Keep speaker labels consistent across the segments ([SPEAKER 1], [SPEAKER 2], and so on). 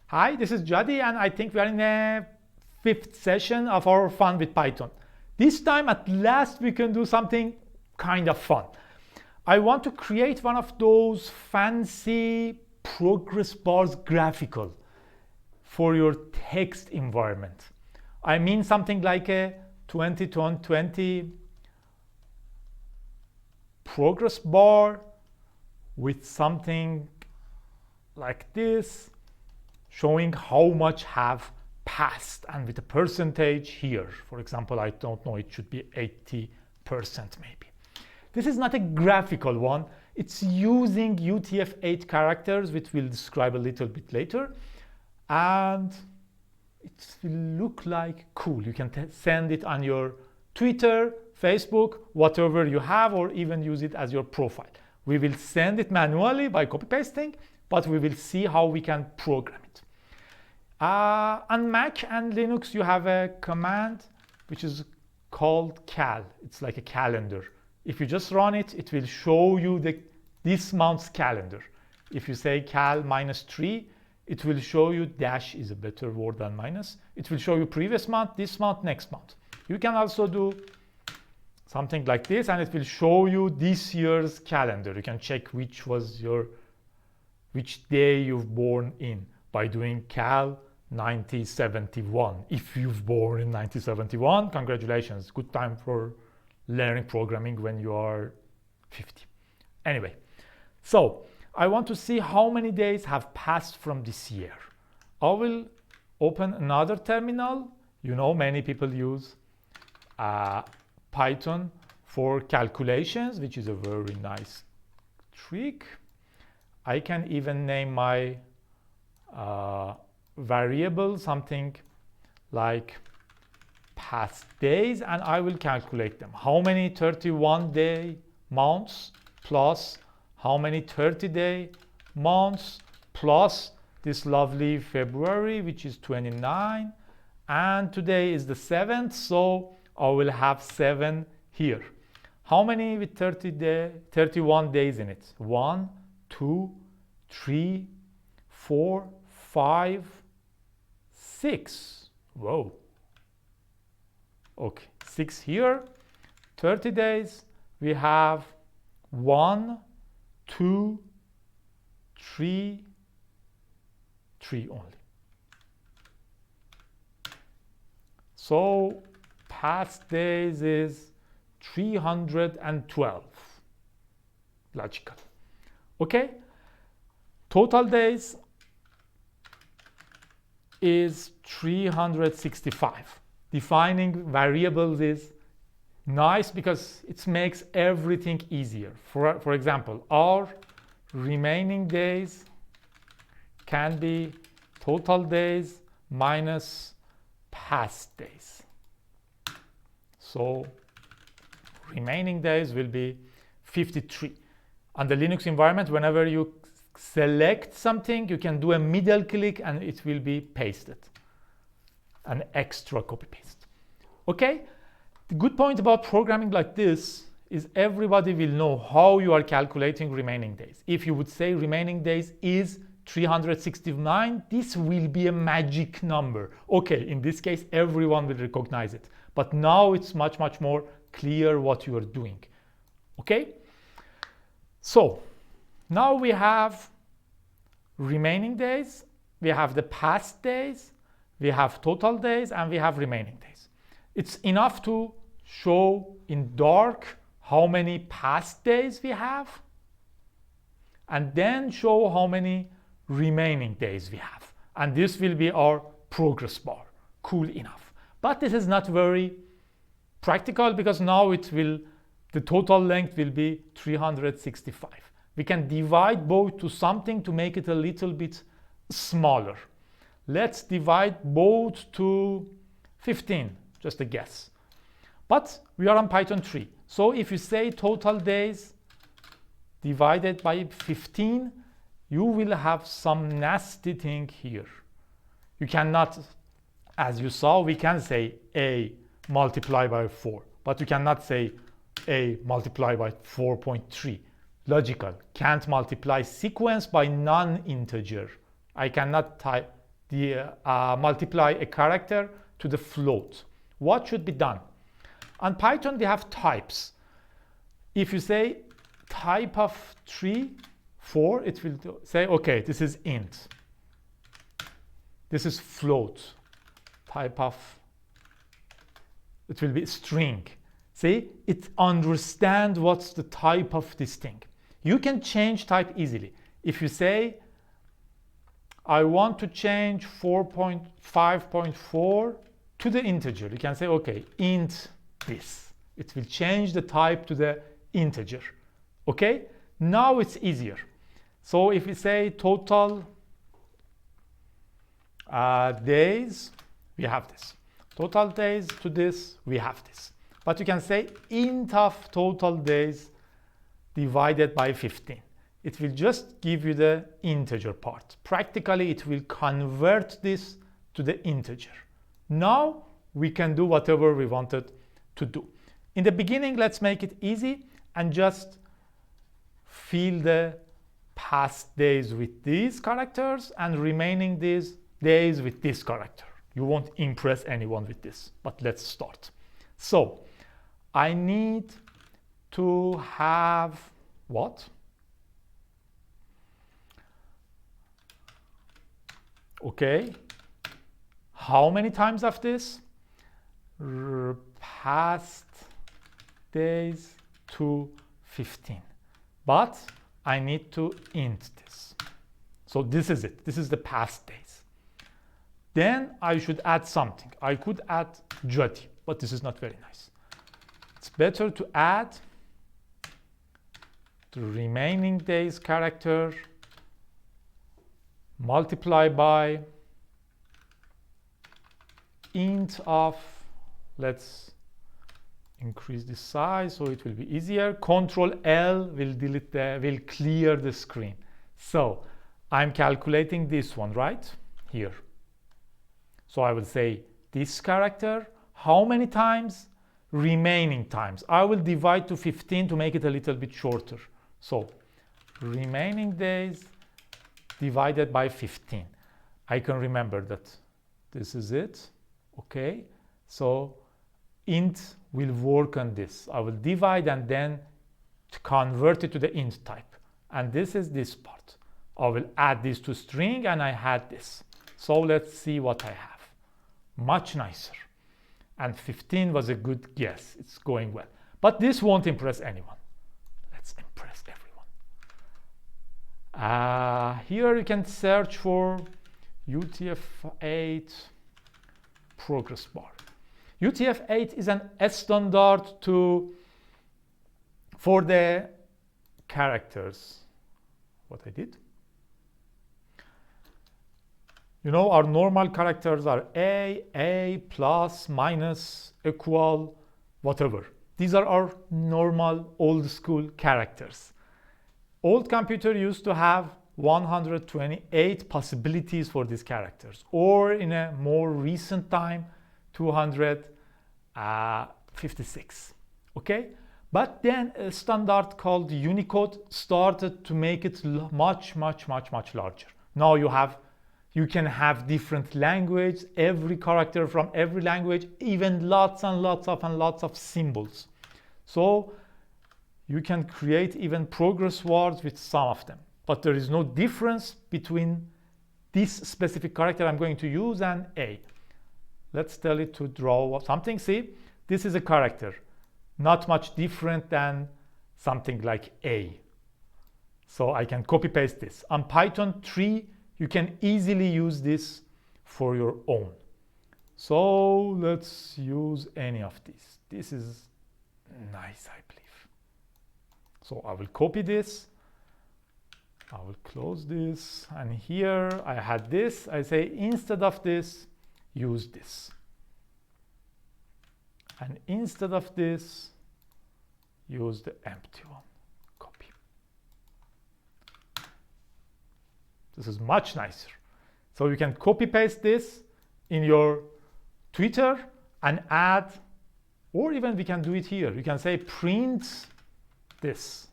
[SPEAKER 1] Hi, this is Jadi, and I think we are in a fifth session of our Fun with Python. This time, at last, we can do something kind of fun. I want to create one of those fancy progress bars graphical for your text environment. I mean something like a 2020 progress bar with something like this, showing how much have passed, and with a percentage here. For example, I don't know, it should be 80% maybe. This is not a graphical one. It's using UTF-8 characters, which we'll describe a little bit later. And it will look like cool. You can send it on your Twitter, Facebook, whatever you have, or even use it as your profile. We will send it manually by copy pasting, but we will see how we can program it. On Mac and Linux, you have a command which is called cal. It's like a calendar. If you just run it, it will show you this month's calendar. If you say cal -3, it will show you, dash is a better word than minus. It will show you previous month, this month, next month. You can also do something like this, and it will show you this year's calendar. You can check which day you've born in by doing cal 1971. If you've born in 1971, congratulations. Good time for learning programming when you are 50. Anyway, so I want to see how many days have passed from this year. I will open another terminal. You know, many people use Python for calculations, which is a very nice trick. I can even name my variable something like past days, and I will calculate them. How many 31-day months plus how many 30-day months plus this lovely February, which is 29, and today is the 7th, so I will have 7 here. How many with 31 days in it? 1, 2, 3, 4, 5, 6. Whoa. Okay, 6 here. 30 days, we have 1, 2, 3 only. So past days is 312. Logical. Okay. Total days is 365. Defining variables is nice because it makes everything easier. For example, our remaining days can be total days minus past days. So remaining days will be 53. On the Linux environment, whenever you select something, you can do a middle click and it will be pasted. An extra copy paste. Okay? The good point about programming like this is everybody will know how you are calculating remaining days. If you would say remaining days is 369, this will be a magic number. Okay, in this case, everyone will recognize it. But now it's much more clear what you are doing. Okay? So, now we have remaining days, we have the past days, we have total days, and we have remaining days. It's enough to show in dark how many past days we have, and then show how many remaining days we have. And this will be our progress bar. Cool enough. But this is not very practical because now the total length will be 365. We can divide both to something to make it a little bit smaller. Let's divide both to 15, just a guess. But we are on Python 3. So if you say total days divided by 15, you will have some nasty thing here. You cannot, as you saw, we can say a multiplied by 4, but you cannot say a multiplied by 4.3. Logical. Can't multiply sequence by non-integer. I cannot type multiply a character to the float. What should be done? On Python, we have types. If you say type of 3, 4, it will say, okay, this is int. This is float. Type of, it will be string. See, it understands what's the type of this thing. You can change type easily. If you say, I want to change 4.5.4 to the integer, you can say, okay, int this. It will change the type to the integer. Okay, now it's easier. So if we say total days, we have this. Total days to this, we have this. But you can say int of total days divided by 15. It will just give you the integer part. Practically, it will convert this to the integer. Now we can do whatever we wanted to do. In the beginning, let's make it easy and just fill the past days with these characters and remaining these days with this character. You won't impress anyone with this, but let's start. So I need to have what? Okay. How many times of this? Past days to 15. But I need to int this. So this is it. This is the past days. Then I should add something. I could add Jyoti, but this is not very nice. It's better to add the remaining days character multiply by int of, let's increase the size so it will be easier. Control L will will clear the screen. So I'm calculating this one right here. So I will say this character, how many times? Remaining times. I will divide to 15 to make it a little bit shorter. So remaining days divided by 15. I can remember that this is it. Okay, so int will work on this. I will divide and then convert it to the int type. And this is this part. I will add this to string and I had this. So let's see what I have. Much nicer. And 15 was a good guess. It's going well. But this won't impress anyone. Let's impress everyone. Here you can search for UTF-8 progress bar. UTF-8 is a standard for the characters. What I did? You know, our normal characters are A, plus, minus, equal, whatever. These are our normal old school characters. Old computer used to have 128 possibilities for these characters, or in a more recent time, 256. Okay? But then a standard called Unicode started to make it much larger. Now you can have different language, every character from every language, even lots of symbols. So you can create even progress words with some of them. But there is no difference between this specific character I'm going to use and A. Let's tell it to draw something. See, this is a character, not much different than something like A. So I can copy paste this. On Python3, you can easily use this for your own. So let's use any of these. This is nice, I believe. So I will copy this. I will close this. And here I had this. I say instead of this, use this. And instead of this, use the empty one. Copy. This is much nicer. So you can copy paste this in your Twitter and add, or even we can do it here. You can say print this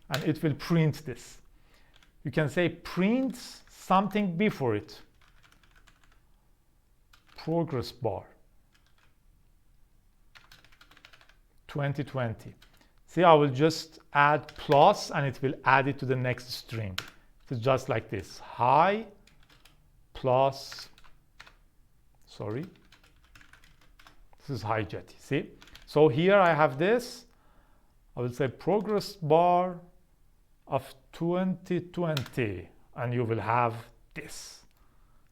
[SPEAKER 1] and it will print this. You can say print something before it. progress bar 2020. See, I will just add plus and it will add it to the next string. It's just like this. Hi plus, sorry, this is hi Jetty. See? So here I have this. I will say progress bar of 2020 and you will have this.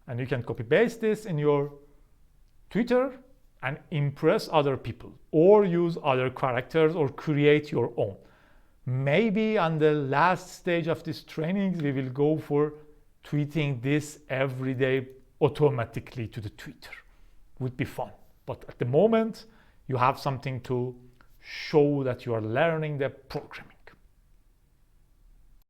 [SPEAKER 1] And you can copy paste this in your Twitter and impress other people or use other characters or create your own. Maybe on the last stage of this training, we will go for tweeting this every day automatically to the Twitter. Would be fun. But at the moment, you have something to show that you are learning the programming.